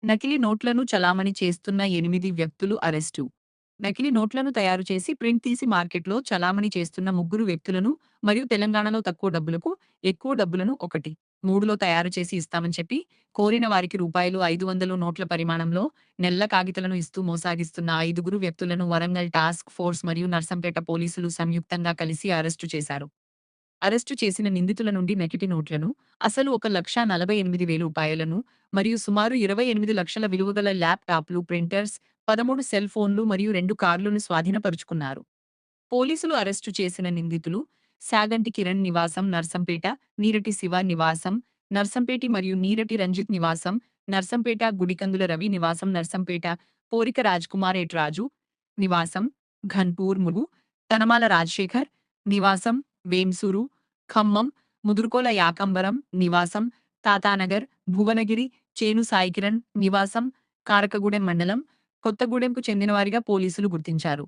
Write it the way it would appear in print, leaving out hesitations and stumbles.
నకిలీ నోట్లను చలామణి చేస్తున్న 8 వ్యక్తులు అరెస్టు. నకిలీ నోట్లను తయారు చేసి ప్రింట్ తీసి మార్కెట్లో చలామణి చేస్తున్న ముగ్గురు వ్యక్తులను మరియు తెలంగాణలో తక్కువ డబ్బులకు ఎక్కువ డబ్బులను 1.3లో తయారు చేసి ఇస్తామని చెప్పి కోరిన వారికి రూ. 500 నోట్ల పరిమాణంలో నెల్ల కాగితాలను ఇస్తూ మోసాగిస్తున్న 5గురు వ్యక్తులను వరంగల్ టాస్క్ ఫోర్స్ మరియు నర్సంపేట పోలీసులు సంయుక్తంగా కలిసి అరెస్టు చేశారు. అరెస్టు చేసిన నిందితుల నుండి నకిలీ నోట్లను, అసలు రూ. 1,48,000 మరియు సుమారు 28 లక్షల విలువగల ల్యాప్‌టాప్లు, ప్రింటర్స్, 13 సెల్ ఫోన్లు మరియు 2 కార్లను స్వాధీనపరుచుకున్నారు. పోలీసులు అరెస్టు చేసిన నిందితులు సాగంటి కిరణ్ నివాసం నర్సంపేట, నీరటి శివ నివాసం నర్సంపేట మరియు నీరటి రంజిత్ నివాసం నర్సంపేట, గుడికందుల రవి నివాసం నర్సంపేట, పోరిక రాజ్‌కుమార్ ఎట్రాజు నివాసం ఘన్పూర్ ములుగు, తనమాల రాజశేఖర్ నివాసం వేంసూరు, ఖమ్మం, ముదురుకోల యాకంబరం నివాసం తాతానగర్, భువనగిరి, చేను సాయికిరణ్ నివాసం కారకగూడెం మండలం కొత్తగూడెంకు చెందినవారిగా పోలీసులు గుర్తించారు.